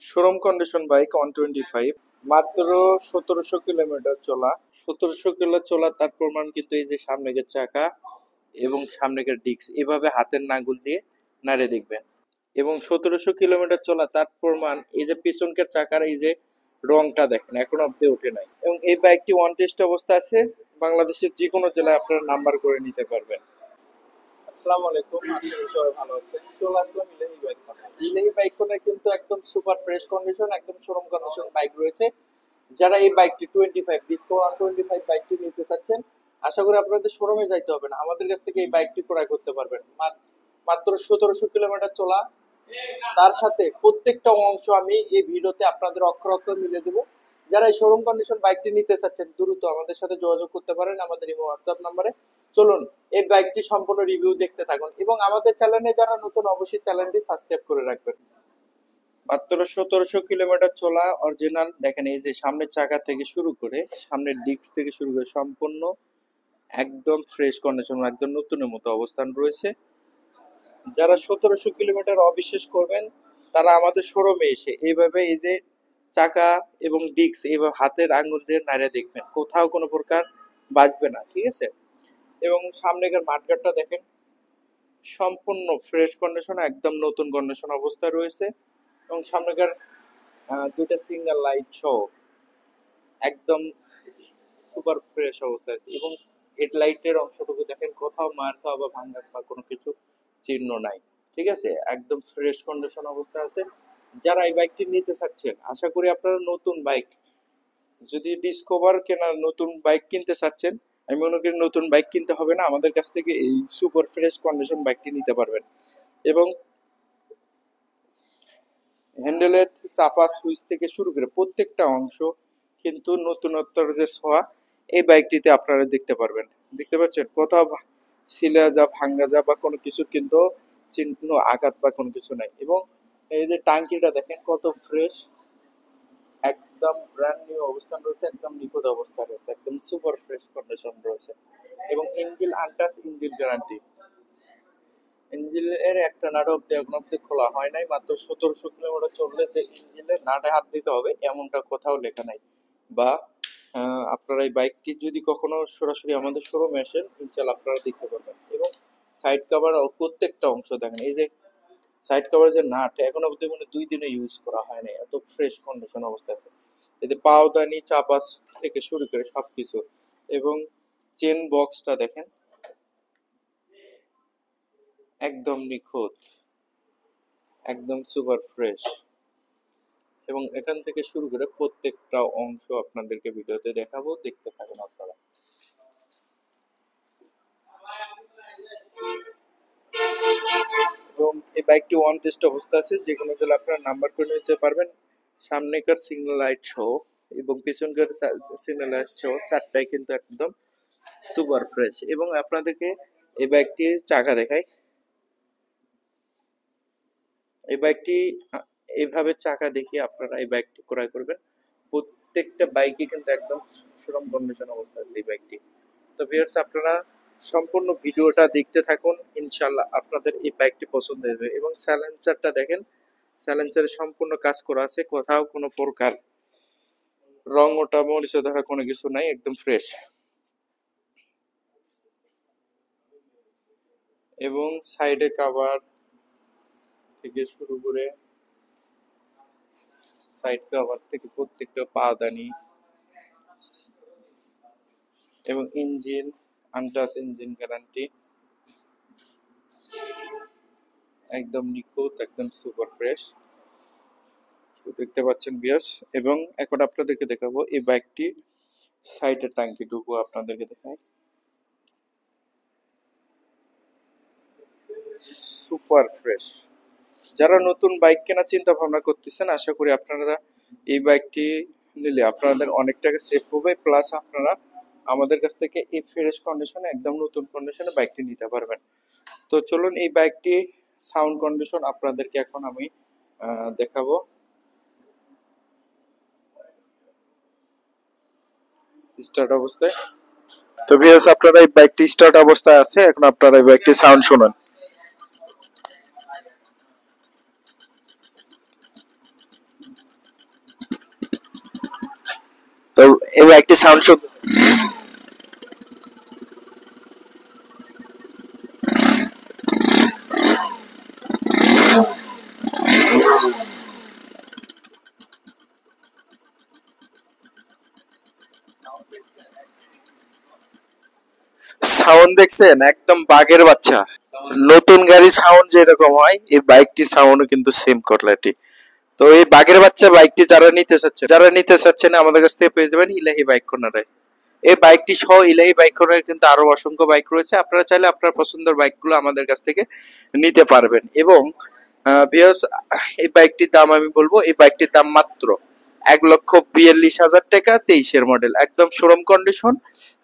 Showroom condition bike 125, মাত্র 1700 kilometre চলা। 1700 kilo চলা, তার প্রমাণ কিন্তু এই যে সামনের চাকা এবং সামনের ডিস্ক এভাবে হাতের নাঙ্গল দিয়ে নাড়ে দেখবেন। এবং 1700 কিলোমিটার চলা, তার প্রমাণ এই যে পিছনকার চাকার এই যে রংটা দেখেন এখন অব্দি ওঠে নাই। এবং এই বাইকটি ওয়ান টেস্ট অবস্থা আছে, বাংলাদেশের যে কোনো জেলায় আপনারা নাম্বার করে নিতে পারবেন। আসসালামু আলাইকুম, আশা করি সবাই ভালো আছেন। চলে আসলাম ইলাহি বাইক কর্নার। ইলাহি বাইক কর্নার কিন্তু একদম সুপার ফ্রেশ কন্ডিশন, একদম শোরুম কন্ডিশন বাইক রয়েছে। যারা এই বাইকটি 25 ডিসকো 125 বাইকটি নিতে চাচ্ছেন, আশা করি আপনাদের শোরুমে যাইতে হবে না, আমাদের কাছ থেকে এই বাইকটি ক্রয় করতে পারবেন। মাত্র 1700 কিলোমিটার চলা, তার সাথে প্রত্যেকটা অংশ আমি এই ভিডিওতে আপনাদের অক্ষর অক্ষর মিলে দেবো। যারা এই শোরুম কন্ডিশন বাইকটি নিতে চাচ্ছেন, দ্রুত আমাদের সাথে যোগাযোগ করতে পারেন আমাদের এই হোয়াটসঅ্যাপ নাম্বারে। চলুন এই বাইকটি সম্পূর্ণ রিভিউ দেখতে থাকুন, এবং আমাদের চ্যানেলে যারা নতুন, অবশ্যই চ্যানেলটি সাবস্ক্রাইব করে রাখবেন। মাত্র 1700 কিলোমিটার চলা অরিজিনাল দেখেন, এই যে সামনের চাকা থেকে শুরু করে সামনের ডিস্ক থেকে শুরু করে সম্পূর্ণ একদম ফ্রেশ কন্ডিশন, একদম নতুনের মতো অবস্থান রয়েছে। যারা 1700 কিলোমিটার অবিশ্বাস করবেন, তারা আমাদের শোরুমে এসে এইভাবে এই যে চাকা এবং ডিস্ক এইভাবে হাতের আঙুল দিয়ে নাড়ে দেখবেন, কোথাও কোনো প্রকার বাজবে না, ঠিক আছে। এবং সামনেকার মাঠগাটটা দেখেন সম্পূর্ণ ফ্রেশ কন্ডিশন, একদম নতুন কন্ডিশন অবস্থায় রয়েছে। এবং সামনেকার দুইটা সিঙ্গেল লাইট সহ একদম সুপার ফ্রেশ অবস্থায় আছে। এবং হেডলাইটের অংশটুকু দেখেন, কোথাও মার খাওয়া বা ভাঙা বা কোনো কিছু চিহ্ন নাই, ঠিক আছে, একদম ফ্রেশ কন্ডিশন অবস্থা আছে। যারা এই বাইকটি নিতে চাচ্ছেন, আশা করি আপনারা নতুন বাইক, যদি ডিসকভার কেনার নতুন বাইক কিনতে চাচ্ছেন, আমি মনে করি নতুন বাইক কিনতে হবে না, আমাদের কাছ থেকে এই সুপার ফ্রেশ কন্ডিশন বাইকটি নিতে পারবেন। এবং হ্যান্ডেলের চাপা সুইচ থেকে শুরু করে প্রত্যেকটা অংশ কিন্তু নতুনত্বর যে ছোঁয়া এই বাইকটিতে আপনারা দেখতে পারবেন। দেখতে পাচ্ছেন, কোথাও ছিলে যা ভাঙ্গা যা বা কোনো কিছু কিন্তু চিহ্ন আঘাত বা কোনো কিছু নাই। এবং এই যে টাঙ্কিটা দেখেন কত ফ্রেশ, একদম ব্র্যান্ড নিউ অবস্থান রয়েছে, একদম নিখুঁত অবস্থা রয়েছে, একদম সুপার ফ্রেশ কন্ডিশন রয়েছে। এবং ইঞ্জিন আনটাচ, ইঞ্জিন গ্যারান্টি, ইঞ্জিনের একটা নাট অব্দি এখন অব্দি খোলা হয় নাই। মাত্র 1700 কিলোমিটার চললে যে ইঞ্জিনের নাটে হাত দিতে হবে এমনটা কোথাও লেখা নাই। বা আপনারা এই বাইকটি যদি কখনো সরাসরি আমাদের শোরুমে আসেন, ইনশাল্লাহ আপনারা দেখতে পারবেন। এবং সাইড কভার প্রত্যেকটা অংশ দেখেন, এই যে সাইড কভার যে নাট এখন অব্দি মানে 2 দিনে ইউজ করা হয় না, এত ফ্রেশ কন্ডিশন অবস্থা আছে। এতে পাওদানি চাপাস থেকে শুরু করে সবকিছু। এবং চেন বক্সটা দেখেন একদম নিখুঁত, একদম সুপার ফ্রেশ। এবং এখান থেকে শুরু করে প্রত্যেকটা অংশ আপনাদেরকে ভিডিওতে দেখাবো, দেখতে থাকুন আপনারা। এবং এই বাইকটি ওয়ান টেস্ট অবস্থা আছে, যে কোনো জেলা আপনারা নাম্বার করে নিতে পারবেন। সামনেকার সিগন্যাল লাইট সহ এবং পিছনকার সিগন্যাল লাইট সহ চারটাই কিন্তু একদম সুপার ফ্রেশ। এবং আপনাদেরকে এই বাইকটির চাকা দেখাই, এই বাইকটি এইভাবে চাকা দেখিয়ে আপনারা এই বাইকটি ক্রয় করবেন। প্রত্যেকটা বাইকই কিন্তু একদম শোরুম কন্ডিশন অবস্থা আছে এই বাইকটি। তো ভিউয়ার্স, আপনারা সম্পূর্ণ ভিডিওটা দেখতে থাকুন, ইনশাআল্লাহ আপনাদের এই বাইকটি পছন্দ হবে। এবং সাইলেন্সারটা দেখেন, সাইলেন্সারে সম্পূর্ণ কাজ করা আছে, কোথাও কোনো প্রকার রং ওটা মরিচে ধরা কোনো কিছু নাই, একদম ফ্রেশ। এবং সাইডে কভার থেকে শুরু করে সাইড কভার থেকে প্রত্যেকটা পাদানি এবং ইঞ্জিন আনটাচ, ইঞ্জিন গ্যারান্টি, একদম নিখুঁত, একদম সুপার ফ্রেশ দেখতে পাচ্ছেন ভিউয়ার্স। এবং এখন আপনাদেরকে দেখাবো এই বাইকটি সাইডের টাঙ্কিটুকু আপনাদেরকে দেখাই, সুপার ফ্রেশ। যারা নতুন বাইক কেনার চিন্তা ভাবনা করতেছেন, আশা করি আপনারা এই বাইকটি নিলে আপনাদের অনেক টাকা সেভ হবে, প্লাস আপনারা আমাদের কাছ থেকে এই ফ্রেশ কন্ডিশনে, একদম নতুন কন্ডিশনে বাইকটি নিতে পারবেন। তো চলুন এই বাইকটি সাউন্ড কন্ডিশন আপনাদেরকে এখন আমি দেখাবো স্টার্ট অবস্থায়। তো ভিউয়ার্স, আপনারা এই বাইকটি স্টার্ট অবস্থায় আছে, এখন আপনারা এই বাইকটি সাউন্ড শুনুন। তো এই বাইকটি সাউন্ড সাউন্ড দেখছেন, একদম বাঘের বাচ্চা। নতুন গাড়ি সাউন্ড যেরকম হয় এই বাইকটির সাউন্ডও কিন্তু সেম কোয়ালিটি। তো এই বাঘের বাচ্চা বাইকটি যারা নিতে চাচ্ছেন আমাদের কাছ থেকে পেয়ে যাবেন ইলাহি বাইক কর্নারে। এই বাইকটি সহ ইলাহি বাইক কর্নারে কিন্তু আরো অসংখ্য বাইক রয়েছে, আপনারা চাইলে আপনার পছন্দের বাইকগুলো আমাদের কাছ থেকে নিতে পারবেন। এবং ভিউয়ার্স, এই বাইকটির দাম আমি বলবো, এই বাইকটির দাম মাত্র 1,42,000 টাকা, 23-এর মডেল, একদম শোরুম কন্ডিশন,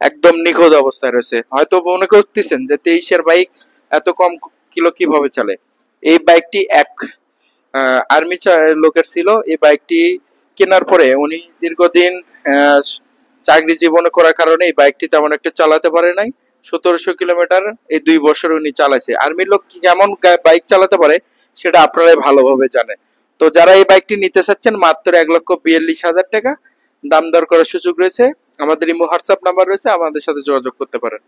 একদম নিখুঁত অবস্থায় রয়েছে। হয়তো মনে করতেছেন যে 23-এর বাইক এত কম কিলো কিভাবে চলে। এই বাইকটি এক আর্মি লোকের ছিল। এই বাইকটি কেনার পরে উনি দীর্ঘদিন আহ, চাকরি জীবনে করার কারণে এই বাইকটি তেমন একটা চালাতে পারে নাই। 1700 কিলোমিটার এই 2 বছর উনি চালাইছে। আর্মির লোক কেমন বাইক চালাতে পারে সেটা আপনারাই ভালোভাবে জানেন। তো যারা এই বাইকটি নিতে চাচ্ছেন মাত্র 1,42,000 টাকা, দাম দর করার সুযোগ রয়েছে। আমাদের ইমো হোয়াটসঅ্যাপ নাম্বার রয়েছে, আমাদের সাথে যোগাযোগ করতে পারেন।